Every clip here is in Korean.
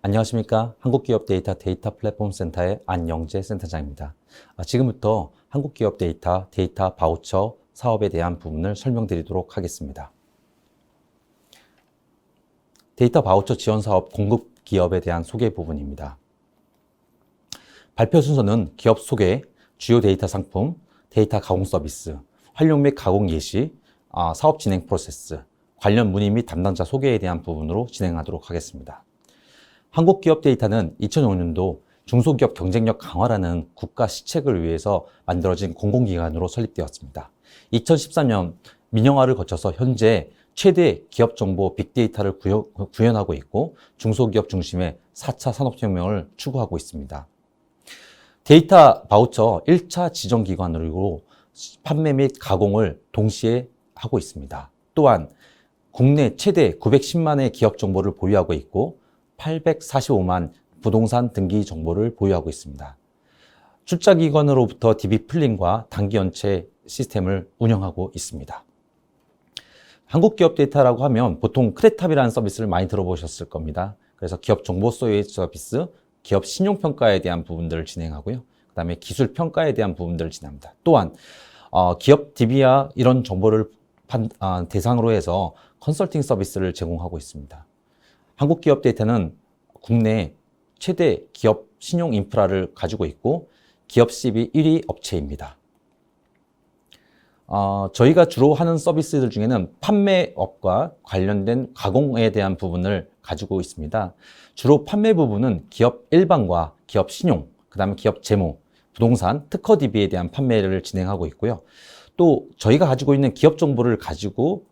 안녕하십니까. 한국기업 데이터 플랫폼 센터의 안영재 센터장입니다. 지금부터 한국기업 데이터 바우처 사업에 대한 부분을 설명드리도록 하겠습니다. 데이터 바우처 지원 사업 공급 기업에 대한 소개 부분입니다. 발표 순서는 기업 소개, 주요 데이터 상품, 데이터 가공 서비스, 활용 및 가공 예시, 사업 진행 프로세스, 관련 문의 및 담당자 소개에 대한 부분으로 진행하도록 하겠습니다. 한국기업 데이터는 2005년도 중소기업 경쟁력 강화라는 국가 시책을 위해서 만들어진 공공기관으로 설립되었습니다. 2014년 민영화를 거쳐서 현재 최대 기업정보 빅데이터를 구현하고 있고 중소기업 중심의 4차 산업혁명을 추구하고 있습니다. 데이터 바우처 1차 지정기관으로 판매 및 가공을 동시에 하고 있습니다. 또한 국내 최대 910만의 기업 정보를 보유하고 있고 845만 부동산 등기 정보를 보유하고 있습니다. 출자기관으로부터 DB 플링과 단기 연체 시스템을 운영하고 있습니다. 한국기업 데이터라고 하면 보통 크레탑이라는 서비스를 많이 들어보셨을 겁니다. 그래서 기업 정보 소유의 서비스, 기업 신용평가에 대한 부분들을 진행하고요. 그 다음에 기술평가에 대한 부분들을 진행합니다. 또한 기업 DB와 이런 정보를 대상으로 해서 컨설팅 서비스를 제공하고 있습니다. 한국기업 데이터는 국내 최대 기업 신용 인프라를 가지고 있고 기업 CB 1위 업체입니다. 저희가 주로 하는 서비스들 중에는 판매업과 관련된 가공에 대한 부분을 가지고 있습니다. 주로 판매 부분은 기업 일반과 기업 신용, 그 다음에 기업 재무, 부동산, 특허 DB에 대한 판매를 진행하고 있고요. 또 저희가 가지고 있는 기업 정보를 가지고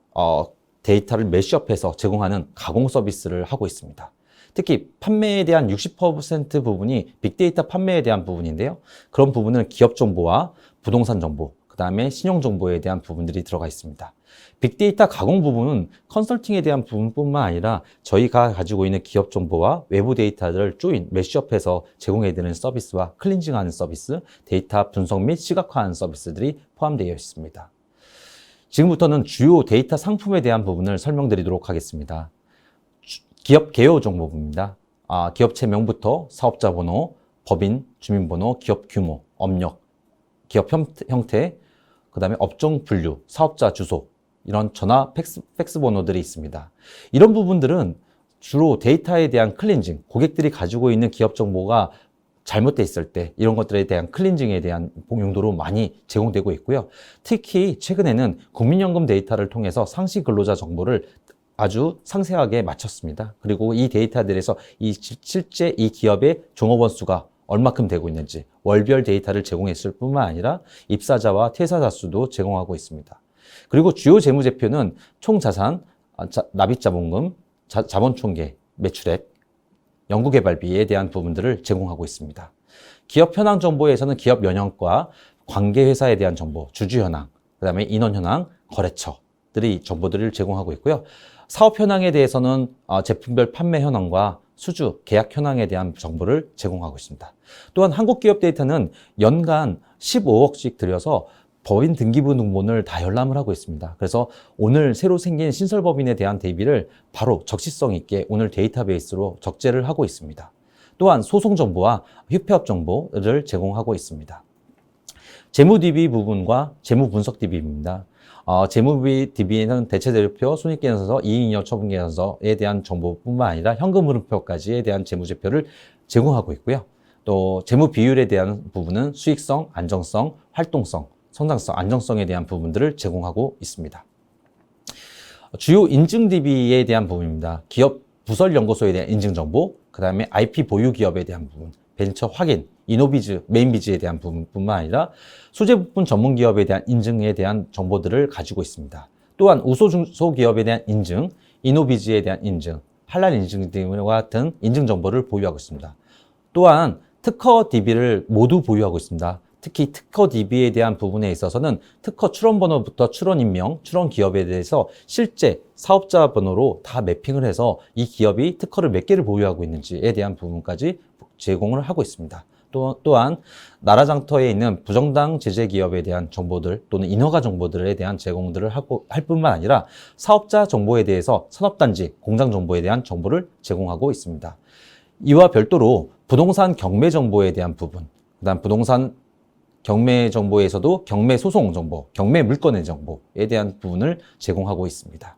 데이터를 매시업해서 제공하는 가공 서비스를 하고 있습니다. 특히 판매에 대한 60% 부분이 빅데이터 판매에 대한 부분인데요. 그런 부분은 기업 정보와 부동산 정보, 그 다음에 신용 정보에 대한 부분들이 들어가 있습니다. 빅데이터 가공 부분은 컨설팅에 대한 부분뿐만 아니라 저희가 가지고 있는 기업 정보와 외부 데이터를 조인, 매시업해서 제공해드리는 서비스와 클린징하는 서비스, 데이터 분석 및 시각화하는 서비스들이 포함되어 있습니다. 지금부터는 주요 데이터 상품에 대한 부분을 설명드리도록 하겠습니다. 기업 개요 정보입니다. 기업체 명부터 사업자 번호, 법인, 주민번호, 기업 규모, 업력, 기업 형태, 그 다음에 업종 분류, 사업자 주소, 이런 전화, 팩스 번호들이 있습니다. 이런 부분들은 주로 데이터에 대한 클렌징, 고객들이 가지고 있는 기업 정보가 잘못돼 있을 때 이런 것들에 대한 클렌징에 대한 용도로 많이 제공되고 있고요. 특히 최근에는 국민연금 데이터를 통해서 상시 근로자 정보를 아주 상세하게 맞췄습니다. 그리고 이 데이터들에서 실제 이 기업의 종업원 수가 얼마큼 되고 있는지 월별 데이터를 제공했을 뿐만 아니라 입사자와 퇴사자 수도 제공하고 있습니다. 그리고 주요 재무제표는 총자산, 납입자본금, 자본총계, 매출액, 연구개발비에 대한 부분들을 제공하고 있습니다. 기업 현황 정보에서는 기업 연영과 관계회사에 대한 정보, 주주 현황, 그 다음에 인원 현황, 거래처들이 정보들을 제공하고 있고요. 사업 현황에 대해서는 제품별 판매 현황과 수주, 계약 현황에 대한 정보를 제공하고 있습니다. 또한 한국기업 데이터는 연간 15억씩 들여서 법인 등기부 등본을 다 열람을 하고 있습니다. 그래서 오늘 새로 생긴 신설법인에 대한 대비를 바로 적시성 있게 오늘 데이터베이스로 적재를 하고 있습니다. 또한 소송 정보와 휴폐업 정보를 제공하고 있습니다. 재무 DB 부분과 재무 분석 DB입니다. 재무 DB에는 대체대표표, 손익계산서, 이익잉여 처분계산서에 대한 정보뿐만 아니라 현금 흐름표까지에 대한 재무제표를 제공하고 있고요. 또 재무 비율에 대한 부분은 수익성, 안정성, 활동성, 성장성, 안정성에 대한 부분들을 제공하고 있습니다. 주요 인증 DB에 대한 부분입니다. 기업 부설연구소에 대한 인증 정보, 그 다음에 IP 보유 기업에 대한 부분, 벤처 확인, 이노비즈, 메인비즈에 대한 부분뿐만 아니라 소재 부품 전문 기업에 대한 인증에 대한 정보들을 가지고 있습니다. 또한 우소 중소기업에 대한 인증, 이노비즈에 대한 인증, 할랄 인증 등과 같은 인증 정보를 보유하고 있습니다. 또한 특허 DB를 모두 보유하고 있습니다. 특히 특허 DB에 대한 부분에 있어서는 특허 출원 번호부터 출원 인명, 출원 기업에 대해서 실제 사업자 번호로 다 매핑을 해서 이 기업이 특허를 몇 개를 보유하고 있는지에 대한 부분까지 제공을 하고 있습니다. 또한 나라장터에 있는 부정당 제재 기업에 대한 정보들 또는 인허가 정보들에 대한 제공들을 할 뿐만 아니라 사업자 정보에 대해서 산업단지, 공장 정보에 대한 정보를 제공하고 있습니다. 이와 별도로 부동산 경매 정보에 대한 부분, 그다음 부동산 경매 정보에서도 경매 소송 정보, 경매 물건의 정보에 대한 부분을 제공하고 있습니다.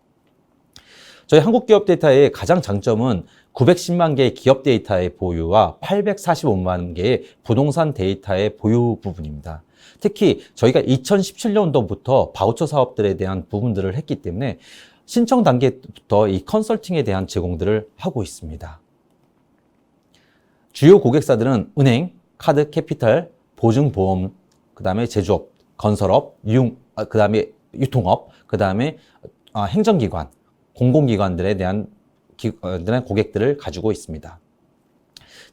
저희 한국기업데이터의 가장 장점은 910만 개의 기업 데이터의 보유와 845만 개의 부동산 데이터의 보유 부분입니다. 특히 저희가 2017년도부터 바우처 사업들에 대한 부분들을 했기 때문에 신청 단계부터 이 컨설팅에 대한 제공들을 하고 있습니다. 주요 고객사들은 은행, 카드, 캐피탈, 보증보험, 그 다음에 제조업, 건설업, 그 다음에 유통업, 그 다음에 행정기관, 공공기관들에 대한 고객들을 가지고 있습니다.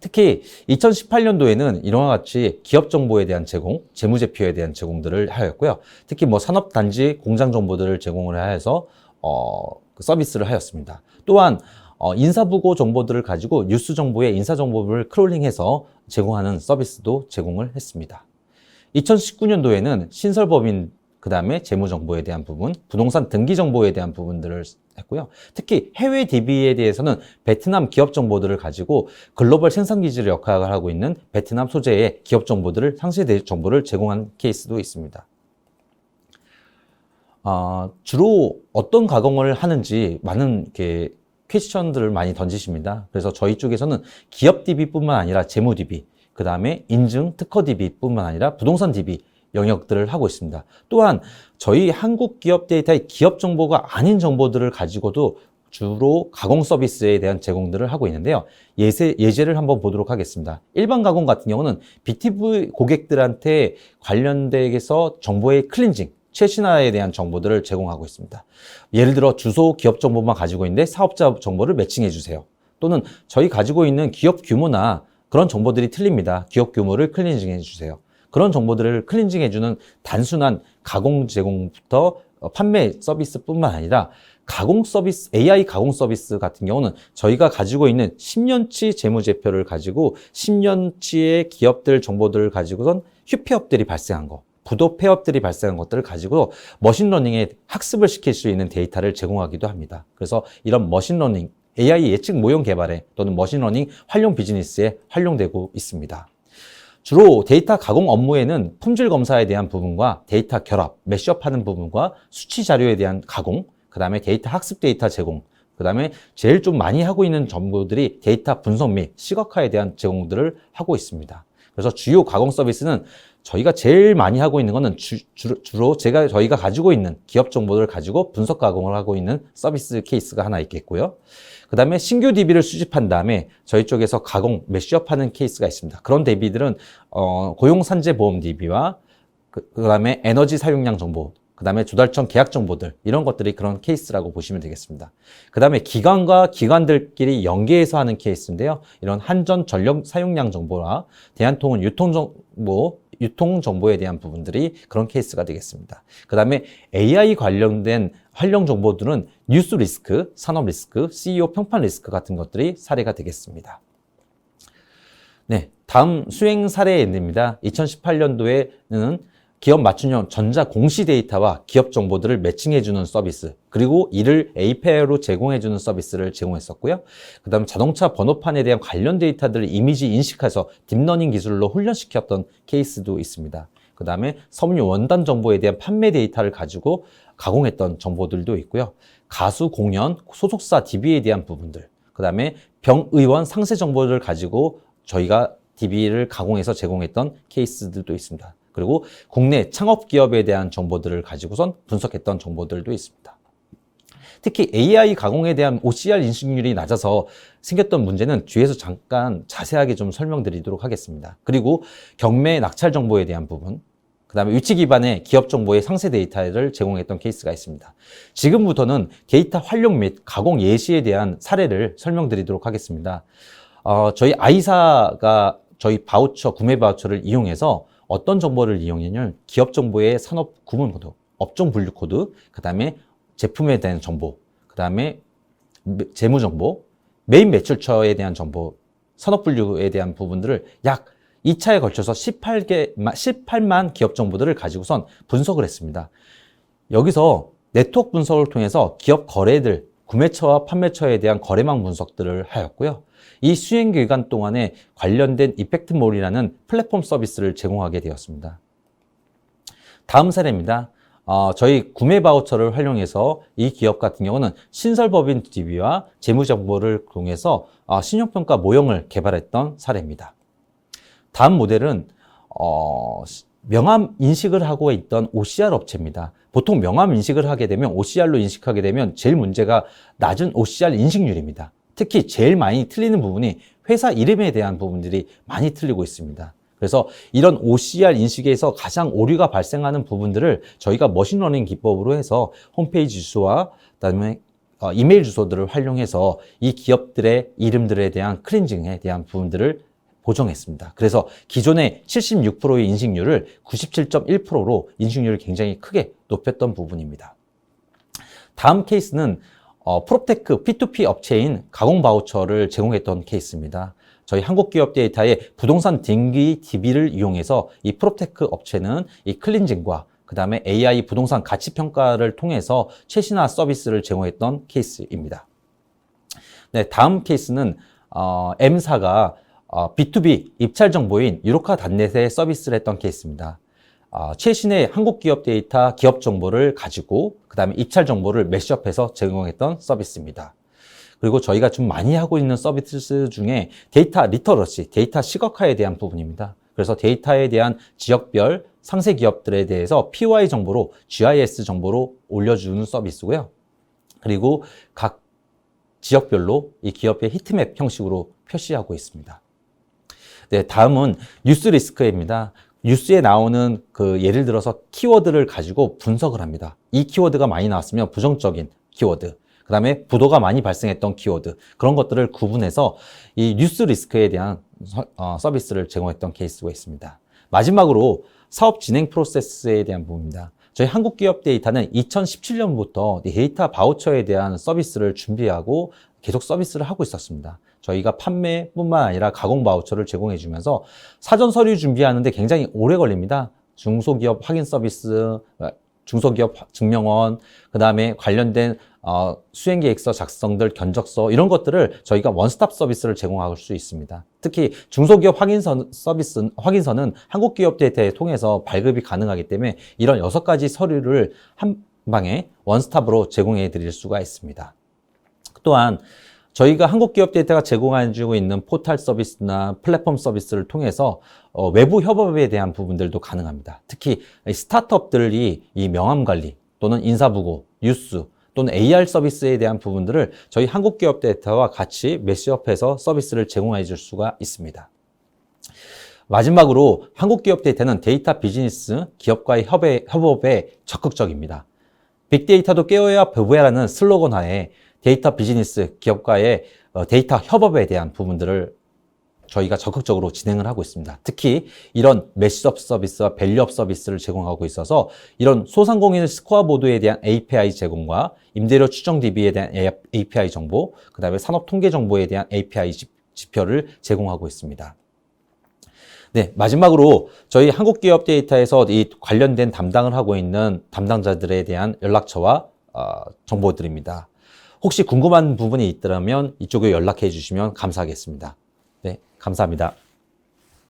특히 2018년도에는 이와 같이 기업 정보에 대한 제공, 재무제표에 대한 제공들을 하였고요. 특히 산업단지 공장 정보들을 제공을 하여서 서비스를 하였습니다. 또한 인사부고 정보들을 가지고 뉴스 정보의 인사 정보를 크롤링해서 제공하는 서비스도 제공을 했습니다. 2019년도에는 신설법인, 그 다음에 재무정보에 대한 부분, 부동산 등기 정보에 대한 부분들을 했고요. 특히 해외 DB에 대해서는 베트남 기업 정보들을 가지고 글로벌 생산기지를 역할을 하고 있는 베트남 소재의 기업 정보들을, 상세 정보를 제공한 케이스도 있습니다. 주로 어떤 가공을 하는지 많은 퀘스천들을 많이 던지십니다. 그래서 저희 쪽에서는 기업 DB뿐만 아니라 재무 DB, 그 다음에 인증 특허 DB뿐만 아니라 부동산 DB 영역들을 하고 있습니다. 또한 저희 한국 기업 데이터의 기업 정보가 아닌 정보들을 가지고도 주로 가공 서비스에 대한 제공들을 하고 있는데요. 예제를 한번 보도록 하겠습니다. 일반 가공 같은 경우는 BTV 고객들한테 관련돼서 정보의 클렌징, 최신화에 대한 정보들을 제공하고 있습니다. 예를 들어 주소 기업 정보만 가지고 있는데 사업자 정보를 매칭해 주세요. 또는 저희 가지고 있는 기업 규모나 그런 정보들이 틀립니다. 기업 규모를 클렌징해 주세요. 그런 정보들을 클렌징해 주는 단순한 가공 제공부터 판매 서비스뿐만 아니라 가공 서비스, AI 가공 서비스 같은 경우는 저희가 가지고 있는 10년치 재무제표를 가지고 10년치의 기업들 정보들을 가지고선 휴폐업들이 발생한 거, 부도 폐업들이 발생한 것들을 가지고 머신러닝에 학습을 시킬 수 있는 데이터를 제공하기도 합니다. 그래서 이런 머신러닝, AI 예측 모형 개발에 또는 머신러닝 활용 비즈니스에 활용되고 있습니다. 주로 데이터 가공 업무에는 품질 검사에 대한 부분과 데이터 결합, 매시업하는 부분과 수치 자료에 대한 가공, 그 다음에 데이터 학습 데이터 제공, 그 다음에 제일 좀 많이 하고 있는 정보들이 데이터 분석 및 시각화에 대한 제공들을 하고 있습니다. 그래서 주요 가공 서비스는 저희가 제일 많이 하고 있는 것은 주로 저희가 가지고 있는 기업 정보를 가지고 분석 가공을 하고 있는 서비스 케이스가 하나 있겠고요. 그 다음에 신규 DB를 수집한 다음에 저희 쪽에서 가공, 매시업하는 케이스가 있습니다. 그런 DB들은 고용산재보험 DB와 그 다음에 에너지 사용량 정보, 그 다음에 조달청 계약 정보들, 이런 것들이 그런 케이스라고 보시면 되겠습니다. 그 다음에 기관과 기관들끼리 연계해서 하는 케이스인데요. 이런 한전 전력 사용량 정보와 대한통운 유통 정보에 대한 부분들이 그런 케이스가 되겠습니다. 그 다음에 AI 관련된 활용 정보들은 뉴스 리스크, 산업 리스크, CEO 평판 리스크 같은 것들이 사례가 되겠습니다. 네, 다음 수행 사례입니다. 2018년도에는 기업 맞춤형 전자 공시 데이터와 기업 정보들을 매칭해주는 서비스, 그리고 이를 API로 제공해주는 서비스를 제공했었고요. 그 다음 자동차 번호판에 대한 관련 데이터들을 이미지 인식해서 딥러닝 기술로 훈련시켰던 케이스도 있습니다. 그 다음에 섬유 원단 정보에 대한 판매 데이터를 가지고 가공했던 정보들도 있고요. 가수, 공연, 소속사 DB에 대한 부분들, 그 다음에 병의원 상세 정보를 가지고 저희가 DB를 가공해서 제공했던 케이스들도 있습니다. 그리고 국내 창업 기업에 대한 정보들을 가지고선 분석했던 정보들도 있습니다. 특히 AI 가공에 대한 OCR 인식률이 낮아서 생겼던 문제는 뒤에서 잠깐 자세하게 좀 설명드리도록 하겠습니다. 그리고 경매 낙찰 정보에 대한 부분, 그 다음에 위치 기반의 기업 정보의 상세 데이터를 제공했던 케이스가 있습니다. 지금부터는 데이터 활용 및 가공 예시에 대한 사례를 설명드리도록 하겠습니다. 저희 아이사가 저희 바우처, 구매 바우처를 이용해서 어떤 정보를 이용했냐면 기업 정보의 산업 구분 코드, 업종 분류 코드, 그 다음에 제품에 대한 정보, 그 다음에 재무 정보, 메인 매출처에 대한 정보, 산업 분류에 대한 부분들을 약 2차에 걸쳐서 18만 기업 정보들을 가지고선 분석을 했습니다. 여기서 네트워크 분석을 통해서 기업 거래들, 구매처와 판매처에 대한 거래망 분석들을 하였고요. 이 수행 기간 동안에 관련된 이펙트몰이라는 플랫폼 서비스를 제공하게 되었습니다. 다음 사례입니다. 저희 구매 바우처를 활용해서 이 기업 같은 경우는 신설법인 DB와 재무정보를 통해서 신용평가 모형을 개발했던 사례입니다. 다음 모델은 명함 인식을 하고 있던 OCR 업체입니다. 보통 명함 인식을 하게 되면 OCR로 인식하게 되면 제일 문제가 낮은 OCR 인식률입니다. 특히 제일 많이 틀리는 부분이 회사 이름에 대한 부분들이 많이 틀리고 있습니다. 그래서 이런 OCR 인식에서 가장 오류가 발생하는 부분들을 저희가 머신러닝 기법으로 해서 홈페이지 주소와 그다음에 이메일 주소들을 활용해서 이 기업들의 이름들에 대한 클렌징에 대한 부분들을 보정했습니다. 그래서 기존의 76%의 인식률을 97.1%로 인식률을 굉장히 크게 높였던 부분입니다. 다음 케이스는 프롭테크 P2P 업체인 가공 바우처를 제공했던 케이스입니다. 저희 한국기업 데이터의 부동산 등기 DB를 이용해서 이 프롭테크 업체는 이 클렌징과 그 다음에 AI 부동산 가치 평가를 통해서 최신화 서비스를 제공했던 케이스입니다. 네, 다음 케이스는 M사가 B2B 입찰 정보인 유로카닷넷에 서비스를 했던 케이스입니다. 최신의 한국 기업 데이터, 기업 정보를 가지고 그 다음에 입찰 정보를 매시업해서 제공했던 서비스입니다. 그리고 저희가 좀 많이 하고 있는 서비스 중에 데이터 리터러시, 데이터 시각화에 대한 부분입니다. 그래서 데이터에 대한 지역별 상세 기업들에 대해서 POI 정보로 GIS 정보로 올려주는 서비스고요. 그리고 각 지역별로 이 기업의 히트맵 형식으로 표시하고 있습니다. 네, 다음은 뉴스 리스크입니다. 뉴스에 나오는 예를 들어서 키워드를 가지고 분석을 합니다. 이 키워드가 많이 나왔으면 부정적인 키워드, 그 다음에 부도가 많이 발생했던 키워드, 그런 것들을 구분해서 이 뉴스 리스크에 대한 서비스를 제공했던 케이스가 있습니다. 마지막으로 사업 진행 프로세스에 대한 부분입니다. 저희 한국기업 데이터는 2017년부터 데이터 바우처에 대한 서비스를 준비하고 계속 서비스를 하고 있었습니다. 저희가 판매뿐만 아니라 가공 바우처를 제공해 주면서 사전 서류 준비하는데 굉장히 오래 걸립니다. 중소기업 확인 서비스, 중소기업 증명원, 그 다음에 관련된 수행계획서 작성들, 견적서 이런 것들을 저희가 원스톱 서비스를 제공할 수 있습니다. 특히 중소기업 확인서는 한국기업 데이터에 통해서 발급이 가능하기 때문에 이런 6가지 서류를 한 방에 원스톱으로 제공해 드릴 수가 있습니다. 또한 저희가 한국기업 데이터가 제공해주고 있는 포털 서비스나 플랫폼 서비스를 통해서 외부 협업에 대한 부분들도 가능합니다. 특히 스타트업들이 이 명함 관리 또는 인사부고, 뉴스 또는 AR 서비스에 대한 부분들을 저희 한국기업 데이터와 같이 매시업해서 서비스를 제공해 줄 수가 있습니다. 마지막으로 한국기업 데이터는 데이터 비즈니스 기업과의 협업에 적극적입니다. 빅데이터도 깨어야 배부야라는 슬로건 하에 데이터 비즈니스 기업과의 데이터 협업에 대한 부분들을 저희가 적극적으로 진행을 하고 있습니다. 특히 이런 매시업 서비스와 밸류업 서비스를 제공하고 있어서 이런 소상공인 스코어보드에 대한 API 제공과 임대료 추정 DB에 대한 API 정보, 그 다음에 산업 통계 정보에 대한 API 지표를 제공하고 있습니다. 네, 마지막으로 저희 한국기업 데이터에서 이 관련된 담당을 하고 있는 담당자들에 대한 연락처와 정보들입니다. 혹시 궁금한 부분이 있다면 이쪽에 연락해 주시면 감사하겠습니다. 네, 감사합니다.